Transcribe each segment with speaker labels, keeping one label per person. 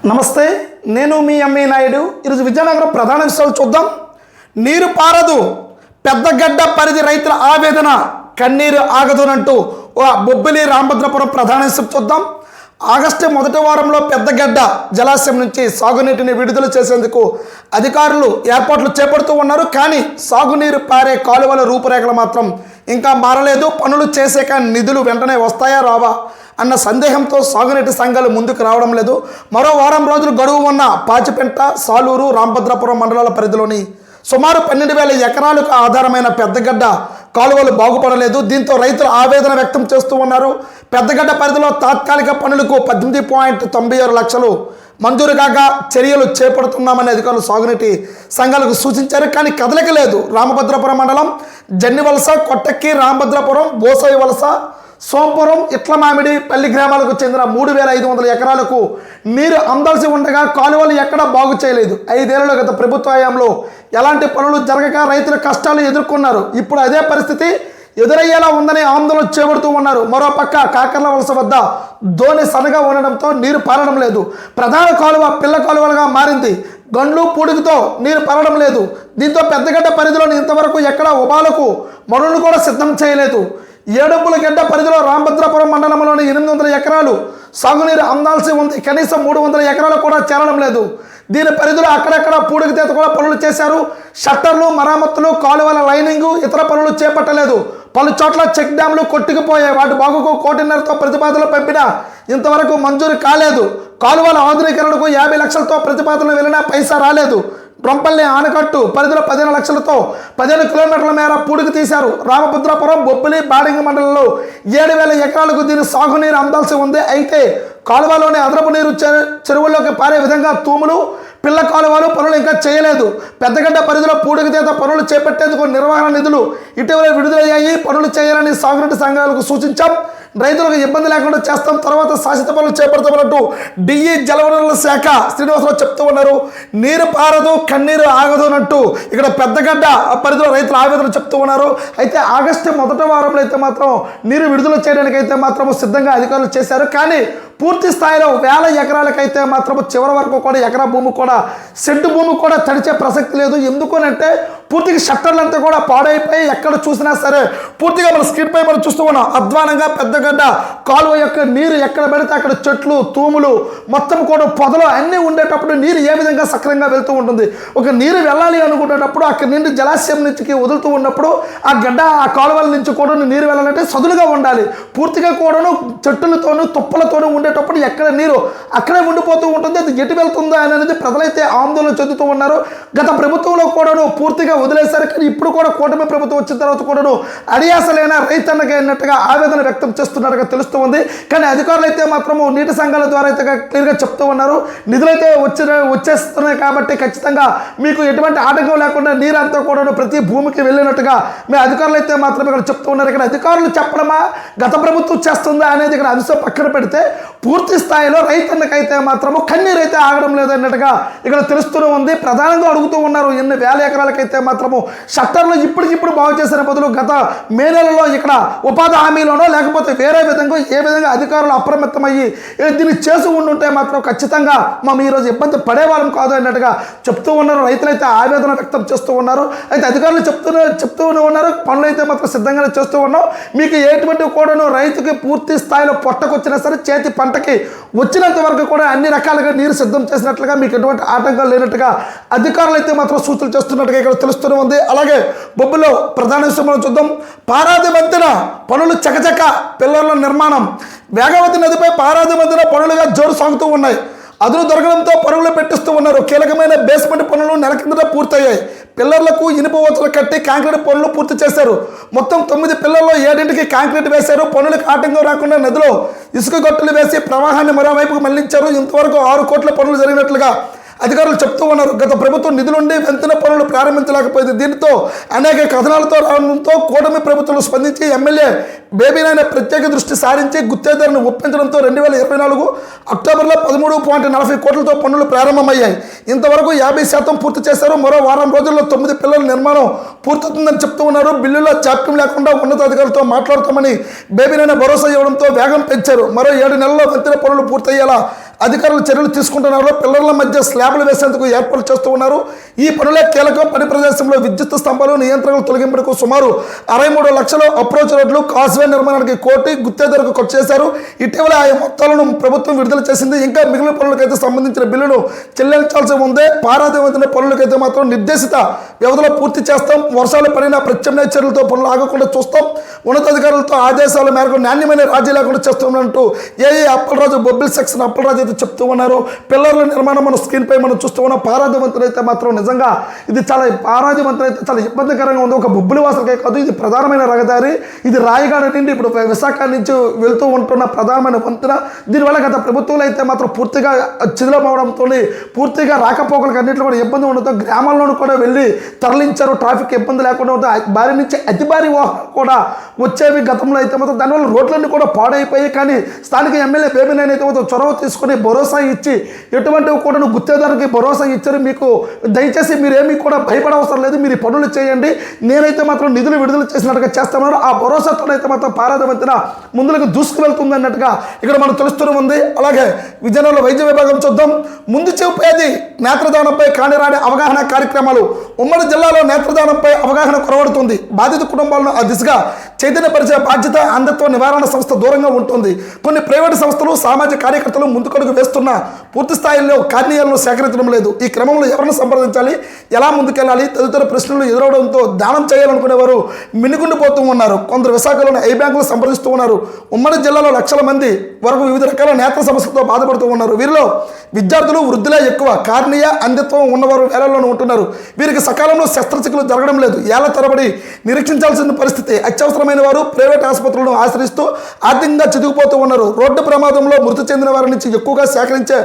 Speaker 1: నమస్తే, నేను మీ ఎంఏ నాయుడు. ఈరోజు విజయనగరం ప్రధాన విషయాలు చూద్దాం. నీరు పారదు, పెద్దగడ్డ పరిధి రైతుల ఆవేదన, కన్నీరు ఆగదునంటూ బొబ్బిలి రామభద్రపురం ప్రధాన విషయం చూద్దాం. ఆగస్టు మొదటి వారంలో పెద్దగడ్డ జలాశయం నుంచి సాగునీటిని విడుదల చేసేందుకు అధికారులు ఏర్పాట్లు చేపడుతూ ఉన్నారు. కానీ సాగునీరు పారే కాలువల రూపురేఖలు మాత్రం ఇంకా మారలేదు. పనులు చేసాక నిధులు వెంటనే వస్తాయా రావా అన్న సందేహంతో సాగునీటి సంఘాలు ముందుకు రావడం లేదు. మరో వారం రోజులు గడువు ఉన్న పాచిపెంట, సాలూరు, రామభద్రపురం మండలాల పరిధిలోని సుమారు 12,000 ఎకరాలకు ఆధారమైన పెద్దగడ్డ కాలువలు బాగుపడలేదు. దీంతో రైతులు ఆవేదన వ్యక్తం చేస్తూ ఉన్నారు. పెద్దగడ్డ పరిధిలో తాత్కాలిక పనులకు 18.96 లక్షలు మంజూరు కాగా చర్యలు చేపడుతున్నామని అధికారులు సాగునీటి సంఘాలకు సూచించారు. కానీ కదలిక లేదు. రామభద్రపురం మండలం జన్నివలస, కొట్టక్కి, రామభద్రపురం, బోసవి వలస, సోంపురం, ఇట్లమామిడి పల్లి గ్రామాలకు చెందిన 3,500 ఎకరాలకు నీరు అందాల్సి ఉండగా కాలువలు ఎక్కడా బాగు చేయలేదు. 5 ఏళ్లలో గత ప్రభుత్వ హయాంలో ఎలాంటి పనులు జరగక రైతులు కష్టాలు ఎదుర్కొన్నారు. ఇప్పుడు అదే పరిస్థితి ఎదురయ్యేలా ఉందని ఆందోళన చేపడుతూ ఉన్నారు. మరోపక్క కాకర్ల వలస వద్ద ధోని సన్నగా ఉండడంతో నీరు పారడం లేదు. ప్రధాన కాలువ పిల్ల కాలువలుగా మారింది. గండ్లు పూడికతో నీరు పారడం లేదు. దీంతో పెద్దగడ్డ పరిధిలోని ఇంతవరకు ఎక్కడ ఉపాలకు మరులు కూడా సిద్ధం చేయలేదు. ఏడుపుల గడ్డ పరిధిలో రామభద్రపురం మండలంలోని 800 ఎకరాలు సాగునీరు అందాల్సి ఉంది. కనీసం 300 ఎకరాలు కూడా చేరడం లేదు. దీని పరిధిలో అక్కడక్కడ పూడికతీత కూడా పనులు చేశారు. షట్టర్లు, మరామత్తులు, కాలువల లైనింగ్, ఇతర పనులు చేపట్టలేదు. పలు చోట్ల చెక్ డ్యాంలు కొట్టుకుపోయాయి. వాటి బాగుకు 1,50,00,000తో ప్రతిపాదనలు పంపినా ఇంతవరకు మంజూరు కాలేదు. కాలువల ఆధునీకరణకు 50 లక్షలతో ప్రతిపాదనలు వెళ్ళినా పైసా రాలేదు. బ్రంపల్లి ఆనకట్టు పరిధిలో 15 లక్షలతో 15 కిలోమీటర్ల మేర పూడికి తీశారు. రామభద్రపురం, బొబ్బిలి, బాడింగ మండలంలో 7,000 ఎకరాలకు దీని సాగునీరు అందాల్సి ఉంది. అయితే కాలువలోని అదనపు నీరు చెరువుల్లోకి పారే విధంగా తూములు, పిల్ల కాలువలు పనులు ఇంకా చేయలేదు. పెద్దగడ్డ పరిధిలో పూడికతీత పనులు చేపట్టేందుకు నిర్వహణ నిధులు ఇటీవల విడుదలయ్యాయి. పనులు చేయాలని సాగునీటి సంఘాలకు సూచించాం. రైతులకు ఇబ్బంది లేకుండా చేస్తాం, తర్వాత శాశ్వత పనులు చేపడతామన్నట్టు డిఈ జలవనరుల శాఖ శ్రీనివాసరావు చెప్తూ ఉన్నారు. నీరు పారదు, కన్నీరు ఆగదు అన్నట్టు ఇక్కడ పెద్దగడ్డ పరిధిలో రైతులు ఆవేదన చెప్తూ ఉన్నారు. అయితే ఆగస్టు మొదటి వారంలో అయితే మాత్రం నీరు విడుదల చేయడానికి అయితే మాత్రం సిద్ధంగా అధికారులు చేశారు. కానీ పూర్తి స్థాయిలో 1000 ఎకరాలకైతే మాత్రం చివరి వరకు కూడా ఎకరా భూమి కూడా, సెంటు భూమి కూడా తడిచే ప్రసక్తి లేదు. ఎందుకనంటే పూర్తిగా షట్టర్లు అంతా కూడా పాడైపోయి ఎక్కడ చూసినా సరే పూర్తిగా మన స్క్రీన్ పై మనం చూస్తూ ఉన్నాం. అధ్వానంగా పెద్దగడ్డ కాలువ యొక్క నీరు ఎక్కడ పెడితే అక్కడ చెట్లు, తూములు మొత్తం కూడా పొదలు అన్నీ ఉండేటప్పుడు నీరు ఏ విధంగా సక్రంగా వెళ్తూ ఉంటుంది. ఒక నీరు వెళ్ళాలి అనుకునేటప్పుడు అక్కడ నుండి జలాశయం నుంచి వదులుతూ ఉన్నప్పుడు ఆ గడ్డ, ఆ కాలువల నుంచి కూడా నీరు వెళ్ళాలంటే సదులుగా ఉండాలి. పూర్తిగా కూడాను చెట్టులతోనూ తుప్పలతోనూ ఉండేటప్పుడు ఎక్కడ నీరు అక్కడే ఉండిపోతూ ఉంటుంది. అది ఎటు వెళ్తుందా అనేది ప్రజలైతే ఆందోళన చెందుతూ ఉన్నారు. గత ప్రభుత్వంలో కూడాను పూర్తిగా వదిలేశారు. కానీ ఇప్పుడు కూడా కూటమి ప్రభుత్వం వచ్చిన తర్వాత కూడాను అడియాసలైన రైతన్నగా అన్నట్టుగా ఆవేదన వ్యక్తం చేస్తున్నట్టుగా తెలుస్తూ ఉంది. కానీ అధికారులు అయితే మాత్రము నీటి సంఘాల ద్వారా అయితే క్లియర్గా చెప్తూ ఉన్నారు. నిధులైతే వచ్చేస్తున్నాయి కాబట్టి ఖచ్చితంగా మీకు ఎటువంటి ఆటంకం లేకుండా నీరంతా కూడా ప్రతి భూమికి వెళ్ళినట్టుగా మీ అధికారులు అయితే మాత్రం ఇక్కడ చెప్తూ ఉన్నారు. ఇక్కడ అధికారులు చెప్పడమా, గత ప్రభుత్వం చేస్తుందా అనేది ఇక్కడ అంశం పక్కన పెడితే పూర్తి స్థాయిలో రైతన్నకైతే మాత్రము కన్నీరు అయితే ఆగడం లేదన్నట్టుగా ఇక్కడ తెలుస్తూనే ఉంది. ప్రధానంగా అడుగుతూ ఉన్నారు, ఎన్ని 1000 ఎకరాలకైతే మాత్రము షట్టర్లు ఇప్పటికిప్పుడు బాగు చేసిన బదులు గత మే నెలలో ఇక్కడ ఉపాధి హామీలోనో లేకపోతే వేరే విధంగా ఏ విధంగా అధికారులు అప్రమత్తమయ్యి దీన్ని చేసి ఉండుంటే మాత్రం ఖచ్చితంగా మేము ఈరోజు ఇబ్బంది పడేవాళ్ళం కాదు అన్నట్టుగా చెప్తూ ఉన్నారు. రైతులైతే ఆవేదన వ్యక్తం చేస్తూ ఉన్నారు. అయితే అధికారులు చెప్తూనే ఉన్నారు, పనులు అయితే మాత్రం సిద్ధంగానే చేస్తూ ఉన్నాం. మీకు ఎటువంటి కూడాను రైతుకి పూర్తి స్థాయిలో పొట్టకొచ్చినా సరే చేతి పంటకి వచ్చినంత వరకు కూడా అన్ని రకాలుగా నీరు సిద్ధం చేసినట్లుగా మీకు ఎటువంటి ఆటంకాలు లేనట్టుగా అధికారులు అయితే మాత్రం సూచనలు చేస్తున్నట్టుగా ఇక్కడ తెలుస్తూనే ఉంది. అలాగే బొబ్బులో ప్రధాన విషయంలో చూద్దాం. పారాది వంతెన పనులు చకచక పిల్లర్ల నిర్మాణం. వేగవతి నదిపై పారాది వంతెన పనులుగా జోరు సాగుతూ ఉన్నాయి. అదును దొరకడంతో పరుగులు పెట్టిస్తూ ఉన్నారు. కీలకమైన బేస్మెంట్ పనులు నెల కిందట పూర్తయ్యాయి. పిల్లర్లకు ఇనుప వత్తులు కట్టి కాంక్రీట్ పనులు పూర్తి చేశారు. మొత్తం 9 పిల్లర్లో 7ంటికి కాంక్రీట్ వేశారు. పనులకు ఆటంకం రాకుండా నదిలో ఇసుక గొట్టులు వేసి ప్రవాహాన్ని మరోవైపుకు మళ్లించారు. ఇంతవరకు 6 కోట్ల పనులు జరిగినట్లుగా అధికారులు చెప్తూ ఉన్నారు. గత ప్రభుత్వం నిధులుండి వంతెన పనులు ప్రారంభించలేకపోయింది. దీంతో అనేక కథనాలతో రావడంతో కూటమి ప్రభుత్వం స్పందించి ఎమ్మెల్యే బేబీనాయన ప్రత్యేక దృష్టి సారించి గుత్తేదారుని ఒప్పించడంతో 2024 అక్టోబర్లో 13.40 కోట్లతో పనులు ప్రారంభమయ్యాయి. ఇంతవరకు 50% పూర్తి చేశారు. మరో వారం రోజుల్లో 9 పిల్లల నిర్మాణం పూర్తవుతుందని చెప్తూ ఉన్నారు. బిల్లులో జాప్యం లేకుండా ఉన్నతాధికారులతో మాట్లాడుతామని బేబీనాయన భరోసా ఇవ్వడంతో వేగం పెంచారు. మరో 7 నెలల్లో వంతెన పనులు పూర్తయ్యేలా అధికారులు చర్యలు తీసుకుంటున్నారు. పిల్లర్ల మధ్య స్లాబ్లు వేసేందుకు ఏర్పాటు చేస్తూ ఉన్నారు. ఈ పనులే కీలకం. పని ప్రదేశంలో విద్యుత్ స్తంభాలు, నియంత్రణలు తొలగింపులకు సుమారు 63 లక్షలు, అప్రోచ్ రోడ్లు, కాస్వే నిర్మాణానికి 1 కోటి గుత్తేదారుకు ఖర్చు చేశారు. ఇటీవల ఆ మొత్తాలను ప్రభుత్వం విడుదల చేసింది. ఇంకా మిగిలిన పనులకైతే సంబంధించిన బిల్లును చెల్లించాల్సి ఉంది. పారాదివంతమైన పనులకైతే మాత్రం నిర్దేశిత వ్యవధిలో పూర్తి చేస్తాం. వర్షాలు పడిన ప్రత్యామ్నాయ చర్యలతో పనులు ఆగకుండా చూస్తాం. ఉన్నతాధికారులతో ఆదేశాల మేరకు నాణ్యమైన రాజీ లేకుండా చేస్తున్నట్టు ఏఏ అప్పలరాజు, బొబ్బిల్ సెక్షన్ అప్పలరాజు అయితే చెప్తూ ఉన్నారు. పిల్లర్ల నిర్మాణం మన స్క్రీన్ పై మనం చూస్తూ ఉన్నాం. పారాదివంతులు అయితే మాత్రం నిజంగా ఇది పారాదివంతులు అయితే చాలా ఇబ్బందికరంగా ఉంది. ఒక బొబ్బిలి వాసలకే కాదు, ఇది ప్రధానమైన రహదారి. ఇది రాయగాడ నుండి ఇప్పుడు విశాఖ నుంచి వెళ్తూ ఉంటున్న ప్రధానమైన వంతెన. దీనివల్ల గత ప్రభుత్వంలో అయితే మాత్రం పూర్తిగా చిదిలమవడంతో పూర్తిగా రాకపోకలకు అన్నింటిలో కూడా ఇబ్బంది ఉండడంతో గ్రామాల్లోనూ కూడా వెళ్ళి తరలించారు. ట్రాఫిక్ ఇబ్బంది లేకుండా భారీ నుంచి అతి భారీ వాహనాలు కూడా వచ్చేవి గతంలో అయితే మాత్రం. దానివల్ల రోడ్లన్నీ కూడా పాడైపోయాయి. కానీ స్థానిక ఎమ్మెల్యే బేబినేని అయితే మాత్రం చొరవ తీసుకుని భరోసా ఇచ్చి ఎటువంటివి కూడా గుత్తేదారుకి భరోసా ఇచ్చారు. మీకు దయచేసి మీరేమీ కూడా భయపడవసరం లేదు, మీరు పనులు చేయండి, నేనైతే మాత్రం నిధులు విడుదల చేసినట్టుగా చేస్తామన్నారు. ఆ భరోసాతో అయితే మాత్రం పారాదివంతెన ముందులకు దూసుకువెళ్తుంది అన్నట్టుగా ఇక్కడ మనకు తెలుస్తూనే ఉంది. అలాగే విజయనగరంలో వైద్య విభాగం చూద్దాం. ముందు చూపేది నేత్రదానంపై కానిరాని అవగాహన కార్యక్రమాలు. ఉమ్మడి జిల్లాలో నేత్రదానంపై అవగాహన కొరవడుతుంది. బాధిత కుటుంబాలను ఆ దిశగా చైతన్యపరిచే బాధ్యత అంధత్వ నివారణ సంస్థ దూరంగా ఉంటుంది. కొన్ని ప్రైవేటు సంస్థలు, సామాజిక కార్యకర్తలు ముందుకడుగు వేస్తున్న పూర్తి స్థాయిలో కార్నియాలను సేకరించడం లేదు. ఈ క్రమంలో ఎవరిని సంప్రదించాలి, ఎలా ముందుకెళ్ళాలి తదితర ప్రశ్నలు ఎదురవడంతో దానం చేయాలనుకునేవారు మినుగుండిపోతూ ఉన్నారు. కొందరు విశాఖలోని ఐ బ్యాంకులు సంప్రదిస్తూ ఉన్నారు. ఉమ్మడి జిల్లాలో లక్షల మంది వరకు వివిధ రకాల నేత్ర సమస్యలతో బాధపడుతూ ఉన్నారు. వీరిలో విద్యార్థులు, వృద్ధులే ఎక్కువ. కార్నియా అంధత్వం ఉన్నవారు వేలల్లోనూ ఉంటున్నారు. వీరికి సకాలంలో శస్త్రచికిత్సలు జరగడం లేదు. ఏళ్ల తరబడి నిరీక్షించాల్సిన పరిస్థితి. అత్యవసరమైన వారు ప్రైవేట్ ఆసుపత్రులను ఆశ్రయిస్తూ ఆర్థికంగా చితికిపోతూ ఉన్నారు. రోడ్డు ప్రమాదంలో మృతి చెందిన వారి నుంచి ఎక్కువగా సేకరించే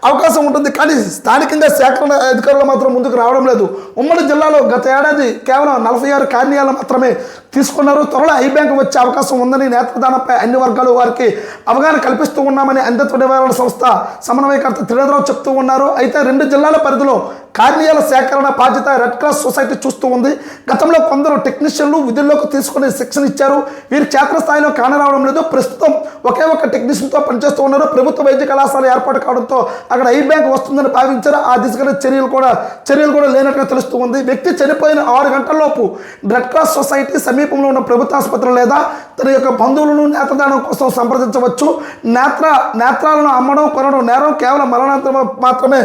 Speaker 1: అవకాశం ఉంటుంది. కానీ స్థానికంగా సేకరణ అధికారులు మాత్రం ముందుకు రావడం లేదు. ఉమ్మడి జిల్లాలో గత ఏడాది కేవలం 46 కార్నియాలు మాత్రమే తీసుకున్నారు. త్వరలో ఐ బ్యాంక్ వచ్చే అవకాశం ఉందని నేత్రదానంపై అన్ని వర్గాలు వారికి అవగాహన కల్పిస్తూ ఉన్నామని అంధత్వ నివారణ సంస్థ సమన్వయకర్త త్రినేంద్రరావు చెప్తూ ఉన్నారు. అయితే 2 జిల్లాల పరిధిలో కార్నియాల సేకరణ బాధ్యత రెడ్ క్రాస్ సొసైటీ చూస్తూ ఉంది. గతంలో కొందరు టెక్నీషియన్లు విధుల్లోకి తీసుకుని శిక్షణ ఇచ్చారు. వీరు క్షేత్రస్థాయిలో కానరావడం లేదు. ప్రస్తుతం ఒకే ఒక టెక్నీషియన్తో పనిచేస్తూ ఉన్నారు. ప్రభుత్వ వైద్య కళాశాల ఏర్పాటు కావడంతో అక్కడ ఐ బ్యాంక్ వస్తుందని భావించారు. ఆ దిశగా చర్యలు కూడా లేనట్టుగా తెలుస్తూ ఉంది. వ్యక్తి చనిపోయిన 6 గంటల్లోపు రెడ్ క్రాస్ సొసైటీ సమీపంలో ఉన్న ప్రభుత్వ ఆసుపత్రి లేదా తన యొక్క బంధువులను నేత్రదానం కోసం సంప్రదించవచ్చు. నేత్రాలను అమ్మడం, కొనడం నేరం. కేవలం మరణాంతరం మాత్రమే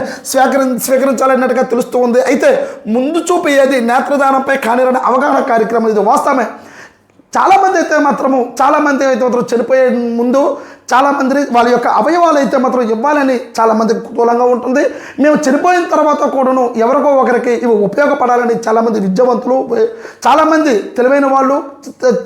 Speaker 1: స్వీకరించాలన్నట్టుగా తెలుస్తూ ఉంది. అయితే ముందు చూపు ఏది నేత్రదానంపై కానిరాని అవగాహన కార్యక్రమం. ఇది వాస్తవమే. చాలామంది అయితే మాత్రం చనిపోయే ముందు చాలామంది వాళ్ళ యొక్క అవయవాలు అయితే మాత్రం ఇవ్వాలని చాలామందికి కుతూహలంగా ఉంటుంది. మేము చనిపోయిన తర్వాత కూడాను ఎవరికో ఒకరికి ఇవి ఉపయోగపడాలని చాలామంది విద్యావంతులు, చాలామంది తెలివైన వాళ్ళు,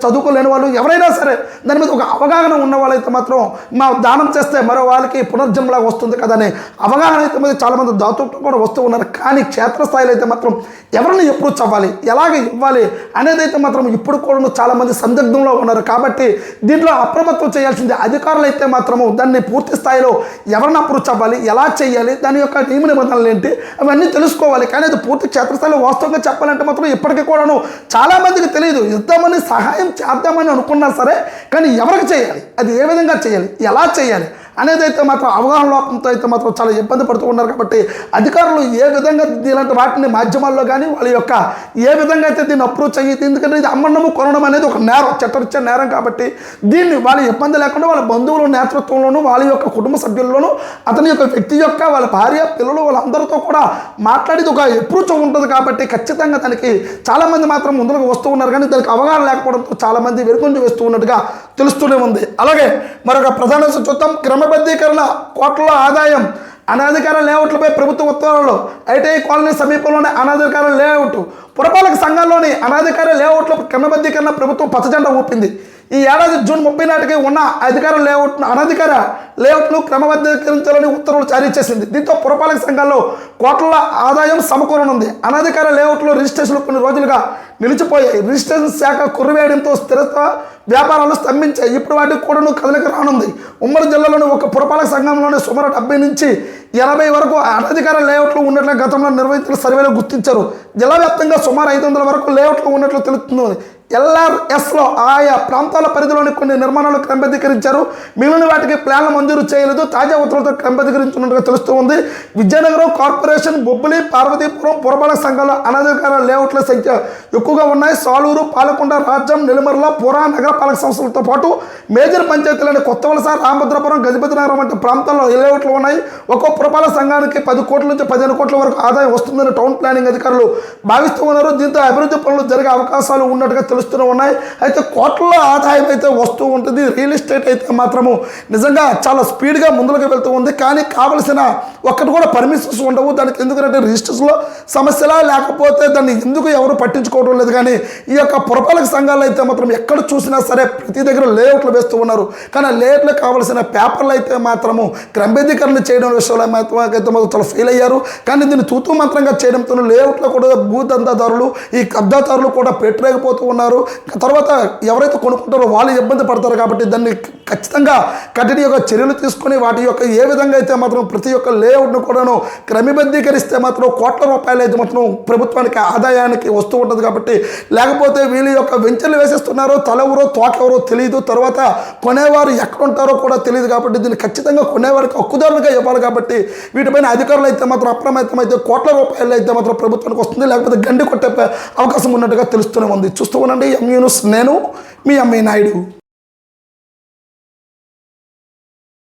Speaker 1: చదువుకోలేని వాళ్ళు ఎవరైనా సరే దాని మీద ఒక అవగాహన ఉన్న వాళ్ళైతే మాత్రం మా దానం చేస్తే మరో వాళ్ళకి పునర్జన్మలాగా వస్తుంది కదా అని అవగాహన అయితే మీద చాలామంది దాతృత్వం కూడా వస్తూ ఉన్నారు. కానీ క్షేత్రస్థాయిలో అయితే మాత్రం ఎవరిని ఎప్పుడు చవ్వాలి, ఎలాగ ఇవ్వాలి అనేది అయితే మాత్రం ఇప్పుడు కూడా చాలామంది సందిగ్ధంలో ఉన్నారు. కాబట్టి దీంట్లో అప్రమత్తం చేయాల్సింది అధికారులు అయితే మాత్రము దాన్ని పూర్తి స్థాయిలో ఎవరిని అప్రోచ్ అవ్వాలి, ఎలా చేయాలి, దాని యొక్క నియమ నిబంధనలు ఏంటి అవన్నీ తెలుసుకోవాలి. కానీ అది పూర్తి క్షేత్రస్థాయిలో వాస్తవంగా చెప్పాలంటే మాత్రం ఇప్పటికీ కూడాను చాలామందికి తెలియదు. ఇద్దామని సహాయం చేద్దామని అనుకున్నా సరే కానీ ఎవరికి చేయాలి, అది ఏ విధంగా చేయాలి, ఎలా చేయాలి అనేది అయితే మాత్రం అవగాహన లోపంతో అయితే మాత్రం చాలా ఇబ్బంది పడుతూ ఉన్నారు. కాబట్టి అధికారులు ఏ విధంగా ఇలాంటి వాటిని మాధ్యమాల్లో కానీ వాళ్ళ యొక్క ఏ విధంగా అయితే దీన్ని అప్రోచ్ అయ్యి, ఎందుకంటే ఇది అమ్మడము కొనడం అనేది ఒక నేరం, చట్టరీత్యా నేరం. కాబట్టి దీన్ని వాళ్ళ ఇబ్బంది లేకుండా వాళ్ళ బంధువుల నేతృత్వంలోనూ వాళ్ళ యొక్క కుటుంబ సభ్యుల్లోనూ అతని యొక్క వ్యక్తి యొక్క వాళ్ళ భార్య, పిల్లలు వాళ్ళందరితో కూడా మాట్లాడేది ఒక అప్రోచ్ ఉంటుంది. కాబట్టి ఖచ్చితంగా దానికి చాలామంది మాత్రం ముందుకు వస్తూ ఉన్నారు. కానీ దానికి అవగాహన లేకపోవడంతో చాలామంది వెనుకొంజు వేస్తూ ఉన్నట్టుగా తెలుస్తూనే ఉంది. అలాగే మరొక ప్రధాన చూద్దాం. క్రమబద్ధీకరణ, కోట్ల ఆదాయం, అనాధికార లేఅవుట్లపై ప్రభుత్వ ఉత్తర్వులు. ఐటీఐ కాలనీ సమీపంలోని అనాధికార లేఅవుట్, పురపాలక సంఘాల్లోని అనాధికార లేఅవుట్ల క్రమబద్ధీకరణ ప్రభుత్వం పచ్చజెండా ఊపింది. ఈ ఏడాది జూన్ 30 నాటికి ఉన్న అనధికార లేఅవుట్ను క్రమబద్ధీకరించాలని ఉత్తర్వులు జారీ చేసింది. దీంతో పురపాలక సంఘాల్లో కోట్ల ఆదాయం సమకూరనుంది. అనధికార లేఅవుట్లో రిజిస్ట్రేషన్లు కొన్ని రోజులుగా నిలిచిపోయాయి. రిజిస్ట్రేషన్ శాఖ కుర్రవేయడంతో స్థిరత్వ వ్యాపారాలు స్తంభించాయి. ఇప్పుడు వాటికి కూడా కదలిక రానుంది. ఉమ్మడి జిల్లాలోని ఒక పురపాలక సంఘంలోనే సుమారు 70 నుంచి 80 వరకు అనధికార లేఅవుట్లు ఉన్నట్లు గతంలో నిర్వహించిన సర్వేలో గుర్తించారు. జిల్లా వ్యాప్తంగా సుమారు 500 వరకు లేఅవుట్లు ఉన్నట్లు తెలుస్తుంది. LRSలో ఆయా ప్రాంతాల పరిధిలోని కొన్ని నిర్మాణాలు క్రమబద్ధీకరించారు. మిగిలిన వాటికి ప్లాన్లు మంజూరు చేయలేదు. తాజా ఉత్తర్వులతో క్రమబద్ధీకరించినట్టుగా తెలుస్తోంది. విజయనగరం కార్పొరేషన్, బొబ్బిలి, పార్వతీపురం పురపాలక సంఘాల అనధికార లేఅవుట్ల సంఖ్య ఎక్కువగా ఉన్నాయి. సాలూరు, పాలకొండ, రాజ్యం, నెల్లిమర్ల, పురా నగరపాలక సంస్థలతో పాటు మేజర్ పంచాయతీలైన కొత్తవలస, రామభద్రపురం, గజపతినగరం వంటి ప్రాంతాల్లో లేఅవుట్లు ఉన్నాయి. ఒక్కో పురపాలక సంఘానికి 10 కోట్ల నుంచి 15 కోట్ల వరకు ఆదాయం వస్తుందని టౌన్ ప్లానింగ్ అధికారులు భావిస్తూ ఉన్నారు. దీంతో అభివృద్ధి పనులు జరిగే అవకాశాలు ఉన్నట్టుగా తెలుస్తూనే ఉన్నాయి. అయితే కోట్ల ఆదాయం అయితే వస్తూ ఉంటుంది. రియల్ ఎస్టేట్ అయితే మాత్రము నిజంగా చాలా స్పీడ్గా ముందుకు వెళ్తూ ఉంది. కానీ కావలసిన ఒక్కటి కూడా పర్మిషన్స్ ఉండవు. దానికి ఎందుకంటే రిజిస్ట్రేషన్లో సమస్యలా, లేకపోతే దాన్ని ఎందుకు ఎవరు పట్టించుకోవడం లేదు. కానీ ఈ యొక్క పురపాలక సంఘాలు అయితే మాత్రం ఎక్కడ చూసినా సరే ప్రతి దగ్గర లేఅవుట్లు వేస్తూ ఉన్నారు. కానీ లేఅవుట్లో కావలసిన పేపర్లు అయితే మాత్రము క్రమబద్ధీకరణ చేయడం విషయంలో అయితే మాత్రం చాలా ఫెయిల్ అయ్యారు. కానీ దీన్ని తూతూ మంత్రంగా చేయడంతో లేఅవుట్లో కూడా భూదందాదారులు, ఈ కబ్జాదారులు కూడా పెట్టలేకపోతూ ఉన్నారు. తర్వాత ఎవరైతే కొనుక్కుంటారో వాళ్ళు ఇబ్బంది పడతారు. కాబట్టి దాన్ని ఖచ్చితంగా కఠిన యొక్క చర్యలు తీసుకొని వాటి యొక్క ఏ విధంగా అయితే మాత్రం ప్రతి ఒక్క లేఅవుట్ను కూడాను క్రమబద్ధీకరిస్తే మాత్రం కోట్ల రూపాయలు అయితే మాత్రం ప్రభుత్వానికి ఆదాయానికి వస్తూ ఉంటుంది. కాబట్టి లేకపోతే వీళ్ళ యొక్క వెంచర్లు వేసేస్తున్నారో తలెవరో తోకెవరో తెలియదు. తర్వాత కొనేవారు ఎక్కడ ఉంటారో కూడా తెలియదు. కాబట్టి దీన్ని ఖచ్చితంగా కొనేవారికి హక్కుదారులుగా ఇవ్వాలి. కాబట్టి వీటిపైన అధికారులు అయితే మాత్రం అప్రమత్తమైతే కోట్ల రూపాయలు అయితే మాత్రం ప్రభుత్వానికి వస్తుంది. లేకపోతే గండి కొట్టే అవకాశం ఉన్నట్టుగా తెలుస్తూనే ఉంది. చూస్తూ ఉండండి ఎంఈ న్యూస్. నేను మీ ఎంఈ నాయుడు.